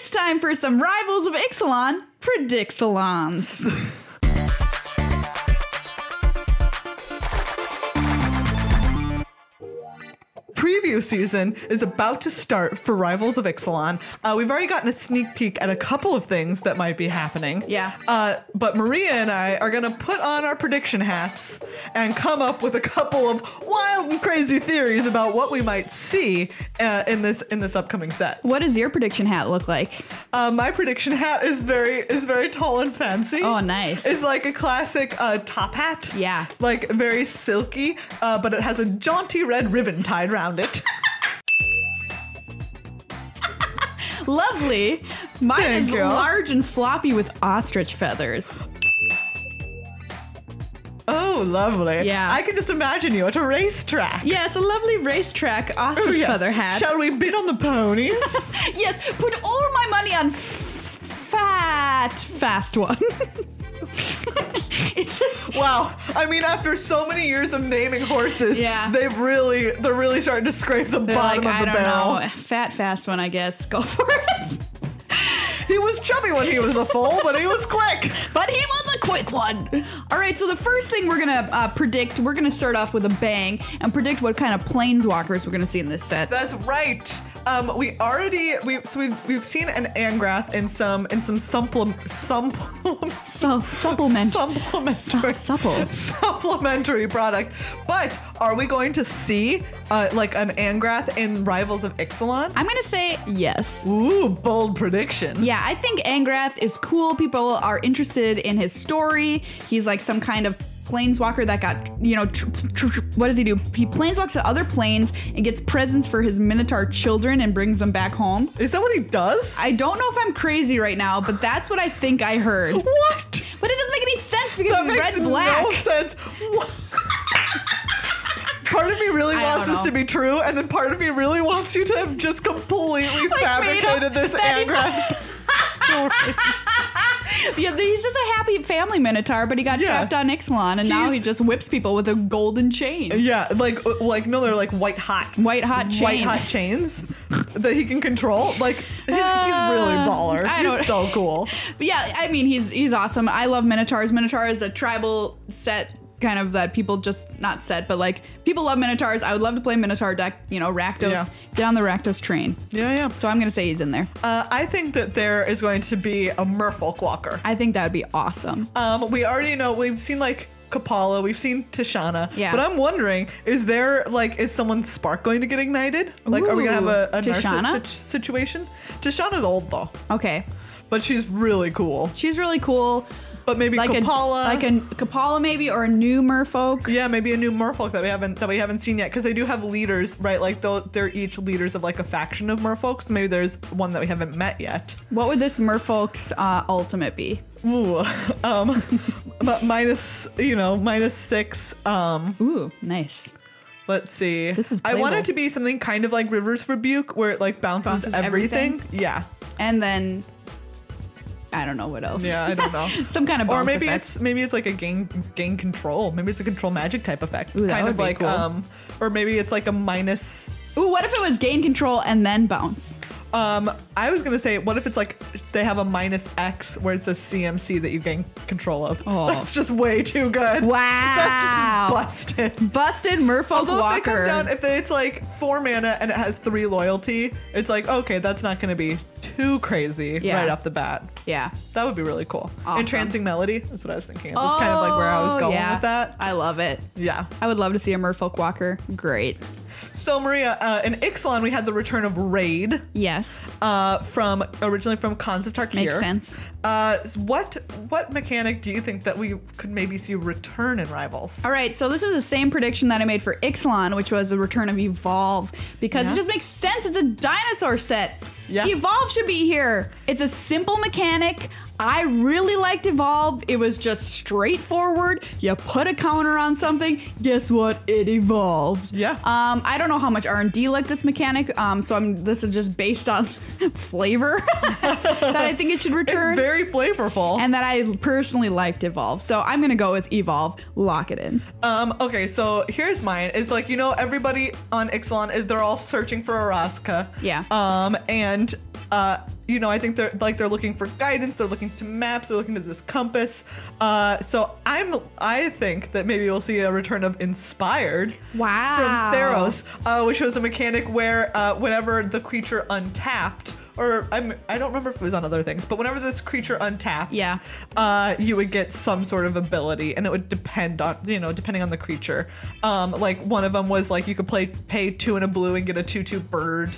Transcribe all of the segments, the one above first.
It's time for some Rivals of Ixalan Predixalons. Preview season is about to start for Rivals of Ixalan. We've already gotten a sneak peek at a couple of things that might be happening. Yeah. But Maria and I are gonna put on our prediction hats and come up with a couple of wild and crazy theories about what we might see in this upcoming set. What does your prediction hat look like? My prediction hat is very tall and fancy. Oh, nice. It's like a classic top hat. Yeah. Like very silky, but it has a jaunty red ribbon tied around it. Lovely. Mine Thank is you. large and floppy with ostrich feathers. Oh, lovely. Yeah. I can just imagine you at a racetrack. Yes, a lovely racetrack ostrich feather hat. Shall we bid on the ponies? Yes, put all my money on fast one. Wow. I mean, after so many years of naming horses, Yeah. they're really starting to scrape the They're bottom like, of the I don't barrel. know, fast one, I guess. Go for it. He was chubby when he was a foal, but he was quick. But he was a quick one. All right, so the first thing we're gonna predict, we're gonna start off with a bang and predict what kind of planeswalkers we're gonna see in this set. That's right. We've seen an Angra in some supplementary product, but are we going to see like an Angrath in Rivals of Ixalan? I'm gonna say yes. Ooh, bold prediction. Yeah, I think Angrath is cool. People are interested in his story. He's like some kind of planeswalker that got, you know, what does he do? He planeswalks to other planes and gets presents for his Minotaur children and brings them back home. Is that what he does? I don't know if I'm crazy right now, but that's what I think I heard. What? But it doesn't make any sense because That he's makes red-black. no sense. Part of me really wants this to be true, and then part of me really wants you to have just completely fabricated this Angra story. Yeah, he's just a happy family Minotaur, but he got trapped on Ixalan, and now he just whips people with a golden chain. Yeah, like no, they're like white hot chains that he can control. Like he's really baller. He's so cool. But yeah, I mean, he's awesome. I love Minotaurs. Minotaur is a tribal set kind of that people just not set, but like people love Minotaurs. I would love to play Minotaur deck. You know, Rakdos. Yeah. Get on the Rakdos train. Yeah. So I'm gonna say he's in there. I think that there is going to be a Merfolk Walker. I think that would be awesome. We already know, we've seen like Kapala, we've seen Tishana. Yeah. But I'm wondering, is someone's spark going to get ignited? Like, are we gonna have a Narcissus situation? Tishana's old though. Okay. But she's really cool. She's really cool. But maybe like Kapala. Like a Kapala maybe, or a new Merfolk. Yeah, maybe a new Merfolk that we haven't seen yet, because they do have leaders, right? Like they're each leaders of like a faction of Merfolks. So maybe there's one that we haven't met yet. What would this Merfolk's ultimate be? Ooh, -6. Ooh, nice. Let's see. This is I playable. want it to be something kind of like River's Rebuke, where it like bounces everything. Yeah. And then I don't know what else. Yeah, I don't know. Some kind of bounce or maybe effect. it's like a gain control. Maybe it's a control magic type effect. Ooh, that kind would of be like cool. Or maybe it's like a minus. Ooh, what if it was gain control and then bounce? I was gonna say, what if it's like they have a -X where it's a CMC that you gain control of? Oh. That's just way too good. Wow. That's just busted. Busted Merfolk Although Walker. if they come down, if it's like 4 mana and it has 3 loyalty, it's like, okay, that's not gonna be too crazy right off the bat. Yeah. That would be really cool. Awesome. Entrancing Melody, that's what I was thinking of. That's kind of like where I was going with that. I love it. Yeah. I would love to see a Merfolk Walker. Great. So Maria, in Ixalan, we had the return of Raid. Yes. Originally from Khans of Tarkir. Makes sense. What mechanic do you think that we could maybe see return in Rivals? All right, so this is the same prediction that I made for Ixalan, which was a return of Evolve, because it just makes sense. It's a dinosaur set. Yeah. Evolve should be here. It's a simple mechanic. I really liked Evolve. It was just straightforward. You put a counter on something, guess what? It evolved. Yeah. I don't know how much R&D like this mechanic, so this is just based on flavor that I think it should return. It's very flavorful. And that I personally liked Evolve. So I'm gonna go with Evolve. Lock it in. Okay, so here's mine. It's like, you know, everybody on Ixalan they're all searching for Araska. Yeah. And you know, I think they're looking for guidance. They're looking to maps. They're looking to this compass. So I think that maybe we'll see a return of Inspired. Wow. From Theros, which was a mechanic where whenever the creature untapped, or I don't remember if it was on other things, but whenever this creature untapped, you would get some sort of ability, and it would depend on, you know, depending on the creature. Like one of them was like you could pay 2 and a blue and get a 2/2 bird,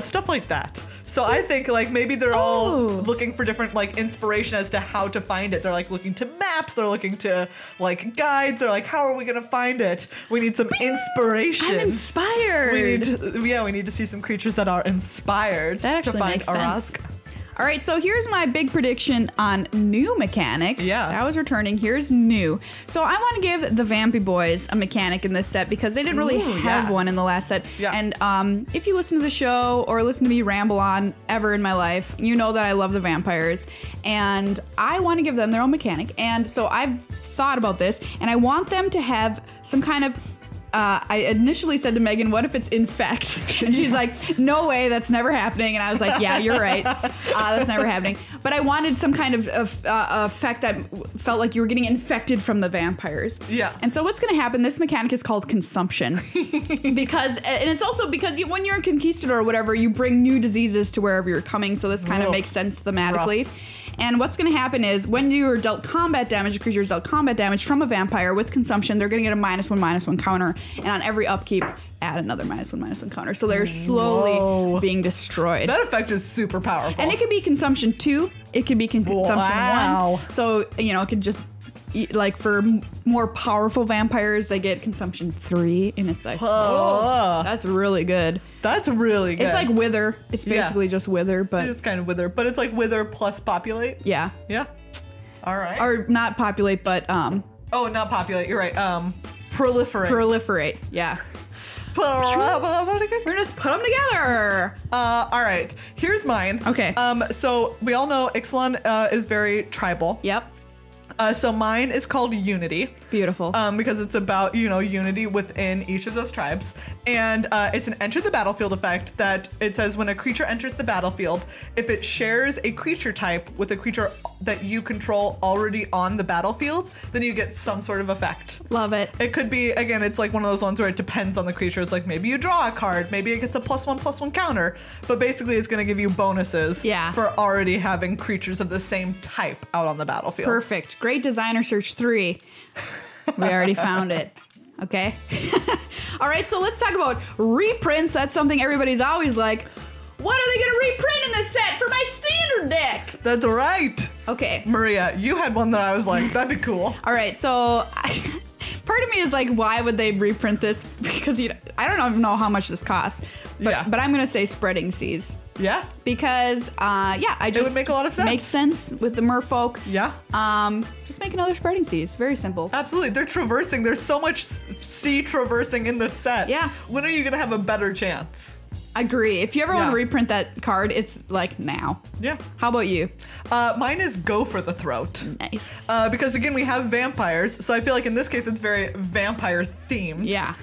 stuff like that. So I think like maybe they're all looking for different like inspiration as to how to find it. They're like looking to maps. They're looking to like guides. They're like, how are we gonna find it? We need some inspiration. I'm inspired. We need to see some creatures that are inspired. That actually to find makes sense. Araska. All right, so here's my big prediction on new mechanic. Yeah. That was returning. Here's new. So I want to give the Vampy Boys a mechanic in this set because they didn't really have one in the last set. Yeah. And if you listen to the show or listen to me ramble on ever in my life, you know that I love the vampires. And I want to give them their own mechanic. And so I've thought about this, and I want them to have some kind of I initially said to Megan, what if it's infect? And she's like, no way, that's never happening. And I was like, yeah, you're right. That's never happening. But I wanted some kind of effect that felt like you were getting infected from the vampires. Yeah. And so what's going to happen, this mechanic is called consumption. And it's also because when you're in Conquistador or whatever, you bring new diseases to wherever you're coming. So this kind of makes sense thematically. And what's going to happen is when you are dealt combat damage, a creature is dealt combat damage from a vampire with consumption, they're going to get a -1/-1 counter. And on every upkeep, add another -1/-1 counter. So they're slowly being destroyed. That effect is super powerful. And it could be consumption 2. It could be consumption 1. So, you know, it could just... Like for more powerful vampires, they get consumption 3, and it's like, oh, that's really good. That's really good. It's like Wither. It's basically just Wither, but it's kind of Wither, but it's like Wither plus Populate. Yeah. Yeah. All right. Or not Populate, but Oh, not Populate. You're right. Proliferate. Proliferate. Yeah. We're just put them together. All right. Here's mine. Okay. So we all know Ixalan is very tribal. Yep. So mine is called Unity. Beautiful. Because it's about, you know, unity within each of those tribes. And it's an enter the battlefield effect that it says when a creature enters the battlefield, if it shares a creature type with a creature that you control already on the battlefield, then you get some sort of effect. Love it. It could be, again, it's like one of those ones where it depends on the creature. It's like maybe you draw a card, maybe it gets a +1/+1 counter, but basically it's going to give you bonuses for already having creatures of the same type out on the battlefield. Perfect. Great designer search 3. We already found it. Okay. All right, so let's talk about reprints. That's something everybody's always like, what are they going to reprint in this set for my standard deck? That's right. Okay. Maria, you had one that I was like, that'd be cool. All right, so part of me is like, why would they reprint this? Because I don't even know how much this costs. But I'm going to say Spreading Seas. Yeah. Because, it would make a lot of sense. Makes sense with the merfolk. Yeah. Just make another Spreading Seas. Very simple. Absolutely. They're traversing. There's so much sea traversing in this set. Yeah. When are you going to have a better chance? Agree. If you ever want to reprint that card, it's like now. Yeah. How about you? Mine is Go for the Throat. Nice. Because again, we have vampires, so I feel like in this case it's very vampire themed. Yeah.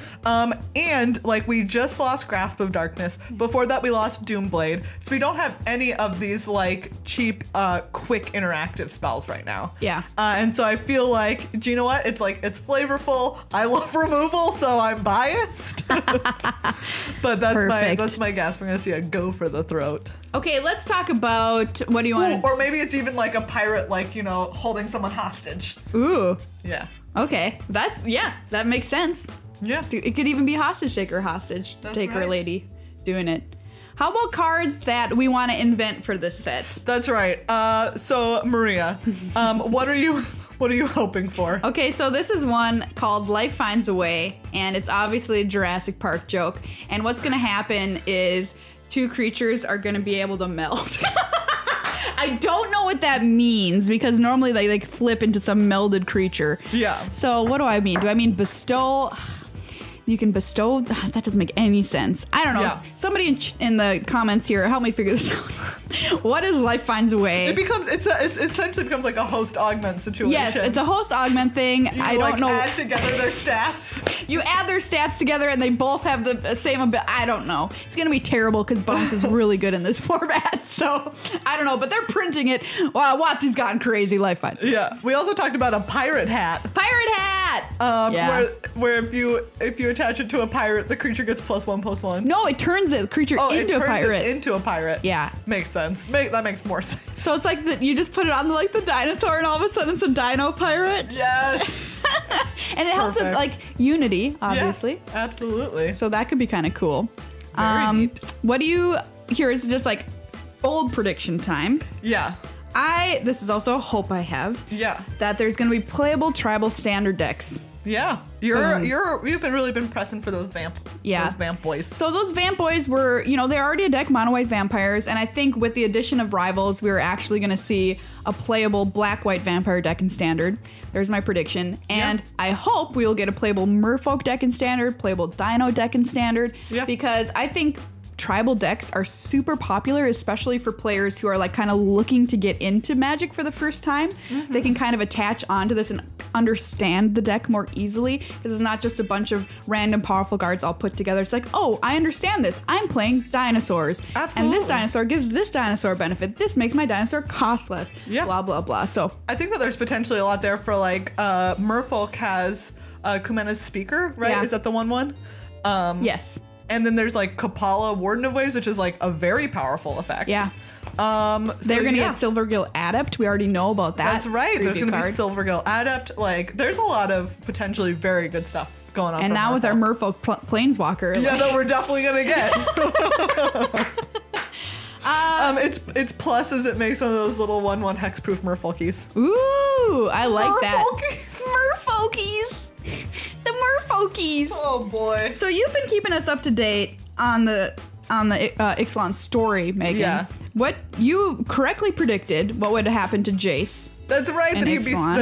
And like we just lost Grasp of Darkness. Before that, we lost Doomblade. So we don't have any of these like cheap, quick interactive spells right now. Yeah. And so I feel like, do you know what? It's like it's flavorful. I love removal, so I'm biased. But that's my guess. We're gonna see a Go for the Throat. Okay, let's talk about what do you want to... Or maybe it's even like a pirate, like, you know, holding someone hostage. Ooh. Yeah. Okay. That makes sense. Yeah. It could even be hostage taker lady doing it. How about cards that we want to invent for this set? That's right. So Maria, what are you hoping for? Okay, so this is one called Life Finds a Way, and it's obviously a Jurassic Park joke. And what's gonna happen is 2 creatures are gonna be able to melt. I don't know what that means because normally they like flip into some melded creature. Yeah. So what do I mean? Do I mean bestow? You can bestow. That doesn't make any sense. I don't know. Yeah. Somebody in the comments here, help me figure this out. What is life finds a way? It essentially becomes like a host augment situation. Yes, it's a host augment thing. I don't know. Add together their stats. You add their stats together and they both have the same ability. I don't know. It's gonna be terrible because Bounce is really good in this format. So I don't know, but they're printing it. Wow, Watsy's gotten crazy. Life finds a way. Yeah. We also talked about a pirate hat. Pirate hat. Where if you attach it to a pirate, the creature gets +1/+1. No, it turns the creature into a pirate. Into a pirate. Yeah. Makes sense. That makes more sense. So it's like you just put it on the dinosaur and all of a sudden it's a dino pirate. Yes. And it helps with like unity, obviously. Yeah, absolutely. So that could be kind of cool. Very neat. What do you, here is just like old prediction time. Yeah. This is also a hope I have. Yeah. That there's going to be playable tribal standard decks. Yeah. You've really been pressing for those vamp boys. So those vamp boys were, they're already a deck, mono white vampires, and I think with the addition of rivals, we're actually going to see a playable black white vampire deck in standard. There's my prediction. And I hope we'll get a playable merfolk deck in standard, playable dino deck in standard, because I think tribal decks are super popular, especially for players who are like kind of looking to get into Magic for the first time. Mm-hmm. They can kind of attach onto this and understand the deck more easily because it's not just a bunch of random powerful cards all put together. It's like, oh, I understand this. I'm playing dinosaurs. Absolutely. And this dinosaur gives this dinosaur benefit. This makes my dinosaur cost less. Yeah. Blah, blah, blah. So I think that there's potentially a lot there for like Merfolk has Kumena's Speaker, right? Yeah. Is that the one? Yes. And then there's like Kapala, Warden of Waves, which is like a very powerful effect. Yeah. They're going to get Silvergill Adept. We already know about that. That's right. There's going to be Silvergill Adept. Like, there's a lot of potentially very good stuff going on. And now with our Merfolk Planeswalker. Yeah, that we're definitely going to get. Its plus is it makes one of those little 1/1 hexproof Merfolkies. Ooh, I like Merfolkies. that. Merfolkies. The Merfolkies. Oh boy. So you've been keeping us up to date on the Ixalan story, Megan. Yeah. What you correctly predicted what would happen to Jace. That's right. That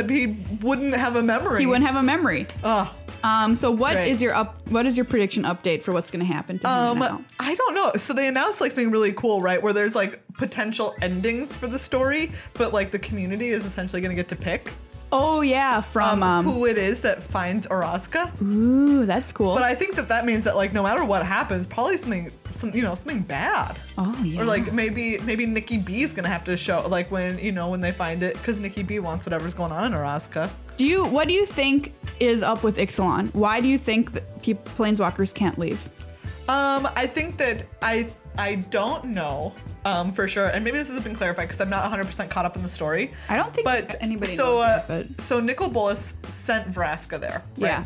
he wouldn't have a memory. He wouldn't have a memory. So what Right. is your prediction update for what's going to happen to him now? I don't know. So they announced like something really cool, right? Where there's like potential endings for the story, but like the community is essentially going to get to pick. Oh yeah, from who it is that finds Oraska. Ooh, that's cool. But I think that means that like no matter what happens, probably something bad. Oh yeah. Or like maybe Nikki B's gonna have to show like when they find it, because Nikki B wants whatever's going on in Oraska. What do you think is up with Ixalan? Why do you think that planeswalkers can't leave? I think that I don't know for sure, and maybe this hasn't been clarified because I'm not 100% caught up in the story. I don't think anybody knows that, but... So Nicol Bolas sent Vraska there, right? Yeah.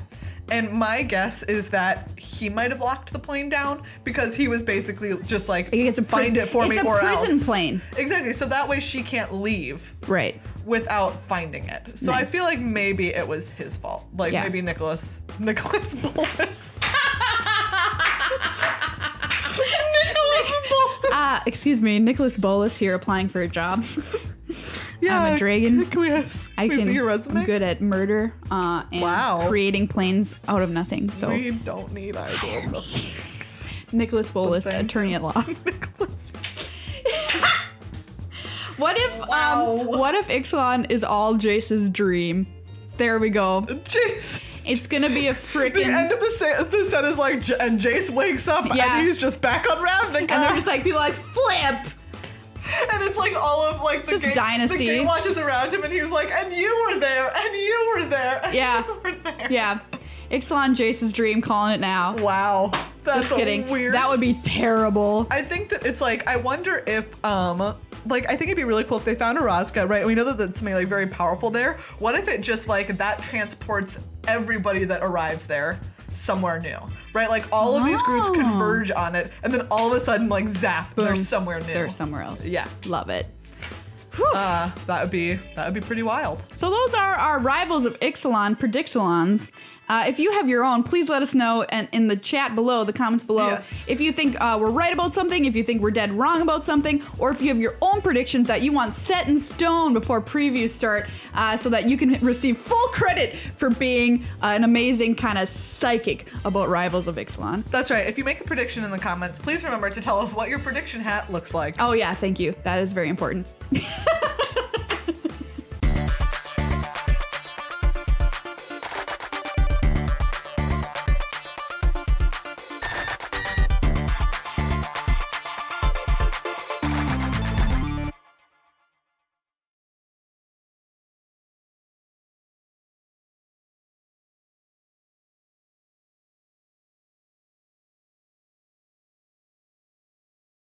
And my guess is that he might have locked the plane down because he was basically just like, find it for me or else. It's a prison plane. Exactly. So that way she can't leave. Right. Without finding it. So I feel like maybe it was his fault. Like maybe Nicholas Bolas. Excuse me, Nicholas Bolas here applying for a job. Yeah, I'm a dragon. Can we see your resume? I'm good at murder and creating planes out of nothing. So we don't need either of those. Nicholas Bolas, attorney at law. What if Ixalan is all Jace's dream? There we go. Jace. It's gonna be a freaking. The end of the set is like, and Jace wakes up and he's just back on Ravnica. And they're just like, people are like, flip! And it's like all of like the game, Dynasty. The game watches around him and he's like, and you were there, and you were there, and you were there. Yeah. Ixalan Jace's dream, calling it now. Wow. That's just kidding. Weird. That would be terrible. I think that it's like, I wonder if, like, I think it'd be really cool if they found Oraska, right? We know that that's something like very powerful there. What if it just like that transports everybody that arrives there somewhere new, right? Like all of these groups converge on it, and then all of a sudden, like zap, boom, they're somewhere new. They're somewhere else. Yeah. Love it. That would be pretty wild. So those are our rivals of Ixalan, Predixalans. If you have your own, please let us know and in the chat below, the comments below. Yes. If you think we're right about something, if you think we're dead wrong about something, or if you have your own predictions that you want set in stone before previews start, so that you can receive full credit for being an amazing kind of psychic about Rivals of Ixalan. That's right. If you make a prediction in the comments, please remember to tell us what your prediction hat looks like. Oh yeah, thank you. That is very important.